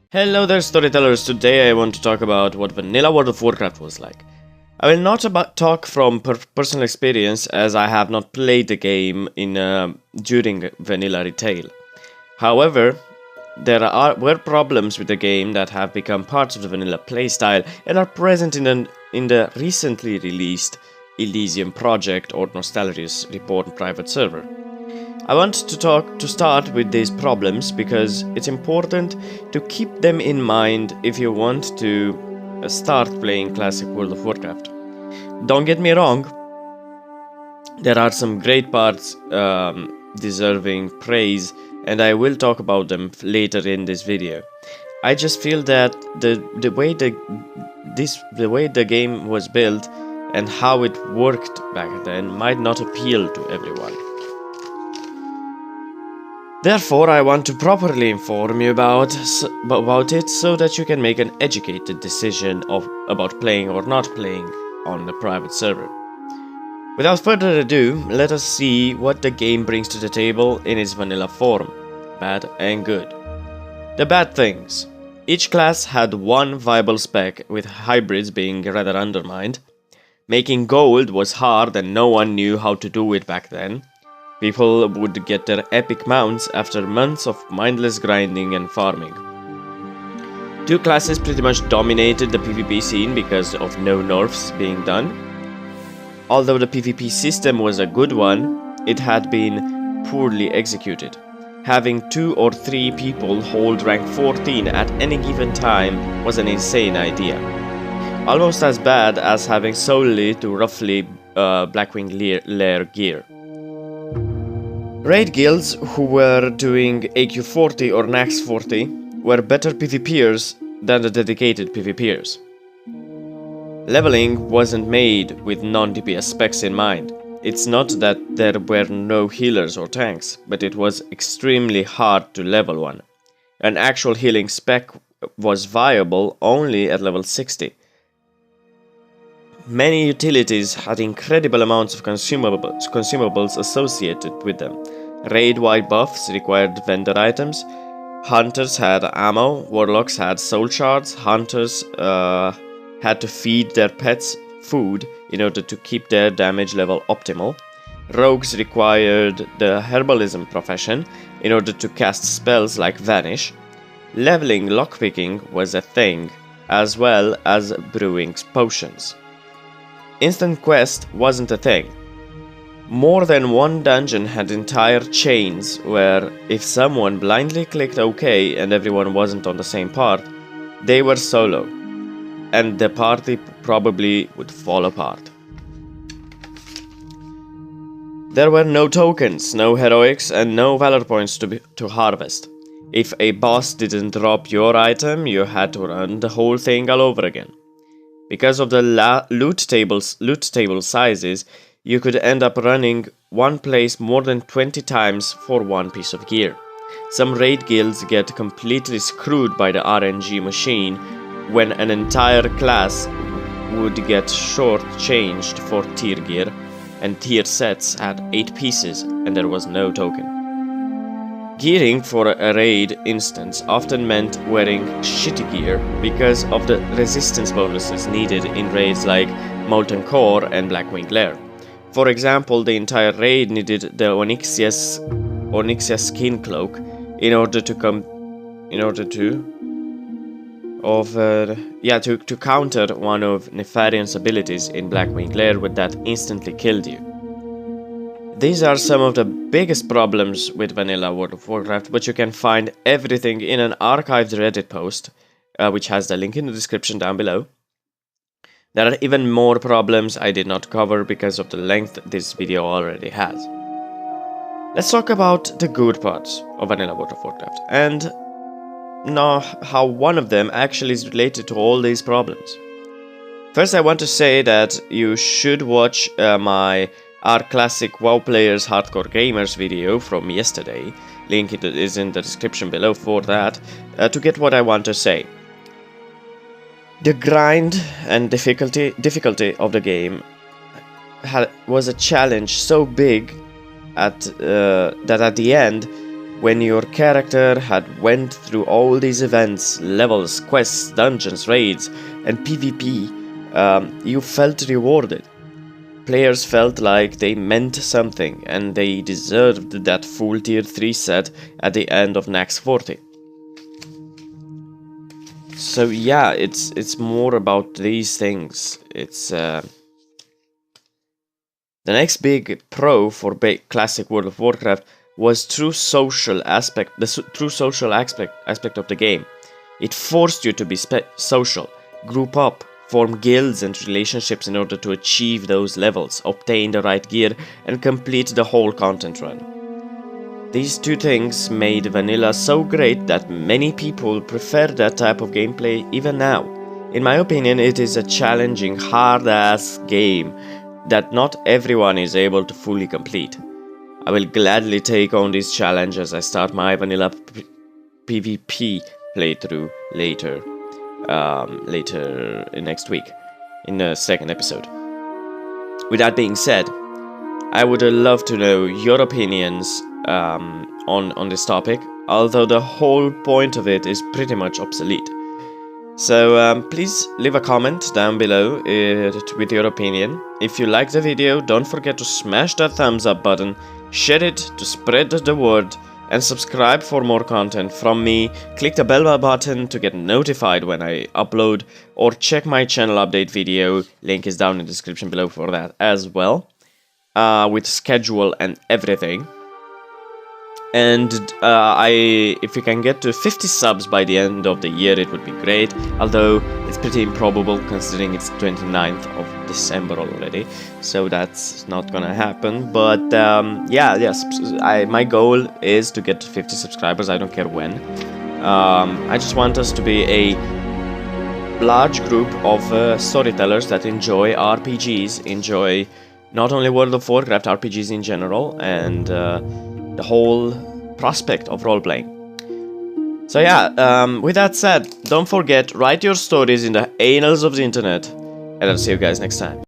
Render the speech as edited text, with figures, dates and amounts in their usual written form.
Hello there, storytellers. Today I want to talk about what vanilla World of Warcraft was like. I will not talk from personal experience, as I have not played the game during vanilla retail. However, were problems with the game that have become parts of the vanilla playstyle and are present in the recently released Elysium project or Nostalgia's report private server. I want to start with these problems because it's important to keep them in mind if you want to start playing classic World of Warcraft. Don't get me wrong, there are some great parts deserving praise, and I will talk about them later in this video. I just feel that the way the game was built and how it worked back then might not appeal to everyone. Therefore, I want to properly inform you about it so that you can make an educated decision about playing or not playing on the private server. Without further ado, let us see what the game brings to the table in its vanilla form, bad and good. The bad things. Each class had one viable spec, with hybrids being rather undermined. Making gold was hard and no one knew how to do it back then. People would get their epic mounts after months of mindless grinding and farming. Two classes pretty much dominated the PvP scene because of no nerfs being done. Although the PvP system was a good one, it had been poorly executed. Having 2 or 3 people hold rank 14 at any given time was an insane idea. Almost as bad as having solely to roughly Blackwing Lair gear. Raid guilds who were doing AQ 40 or Nax 40 were better PvPers than the dedicated PvPers. Leveling wasn't made with non-DPS specs in mind. It's not that there were no healers or tanks, but it was extremely hard to level one. An actual healing spec was viable only at level 60. Many utilities had incredible amounts of consumables associated with them. Raid-wide buffs required vendor items. Hunters had ammo. Warlocks had soul shards. Hunters had to feed their pets food in order to keep their damage level optimal. Rogues required the herbalism profession in order to cast spells like Vanish. Leveling lockpicking was a thing, as well as brewing potions. Instant quest wasn't a thing. More than one dungeon had entire chains where if someone blindly clicked OK and everyone wasn't on the same part, they were solo, and the party probably would fall apart. There were no tokens, no heroics, and no valor points to harvest. If a boss didn't drop your item, you had to run the whole thing all over again. Because of the loot table sizes, you could end up running one place more than 20 times for one piece of gear. Some raid guilds get completely screwed by the RNG machine when an entire class would get short-changed for tier gear, and tier sets had 8 pieces and there was no token. Gearing for a raid instance often meant wearing shitty gear because of the resistance bonuses needed in raids like Molten Core and Blackwing Lair. For example, the entire raid needed the Onyxia skin cloak in order to counter one of Nefarian's abilities in Blackwing Lair that instantly killed you. These are some of the biggest problems with vanilla World of Warcraft, but you can find everything in an archived Reddit post, which has the link in the description down below. There are even more problems I did not cover because of the length this video already has. Let's talk about the good parts of vanilla World of Warcraft, and now how one of them actually is related to all these problems. First, I want to say that you should watch my our classic WoW Players Hardcore Gamers video from yesterday. Link is in the description below for that, to get what I want to say. The grind and difficulty of the game was a challenge so big that at the end when your character had went through all these events, levels, quests, dungeons, raids, and PvP, you felt rewarded. Players felt like they meant something, and they deserved that full tier 3 set at the end of Nax 40. So yeah, it's more about these things. It's the next big pro for classic World of Warcraft was the true social aspect of the game. It forced you to be social, group up, form guilds and relationships in order to achieve those levels, obtain the right gear, and complete the whole content run. These two things made vanilla so great that many people prefer that type of gameplay even now. In my opinion, it is a challenging, hard-ass game that not everyone is able to fully complete. I will gladly take on this challenge as I start my vanilla PvP playthrough later next week in the second episode. With that being said, I would love to know your opinions on this topic, although the whole point of it is pretty much obsolete. So please leave a comment down below with your opinion. If you liked the video, don't forget to smash that thumbs up button, share it to spread the word, and subscribe for more content from me. Click the bell button to get notified when I upload, or check my channel update video, link is down in the description below for that as well, with schedule and everything. And if we can get to 50 subs by the end of the year, it would be great, although it's pretty improbable considering it's 29th of December already, so that's not gonna happen. But my goal is to get to 50 subscribers, I don't care when. I just want us to be a large group of storytellers that enjoy RPGs, enjoy not only World of Warcraft, RPGs in general, and the whole prospect of role-playing. So yeah, with that said, don't forget, write your stories in the annals of the internet, and I'll see you guys next time.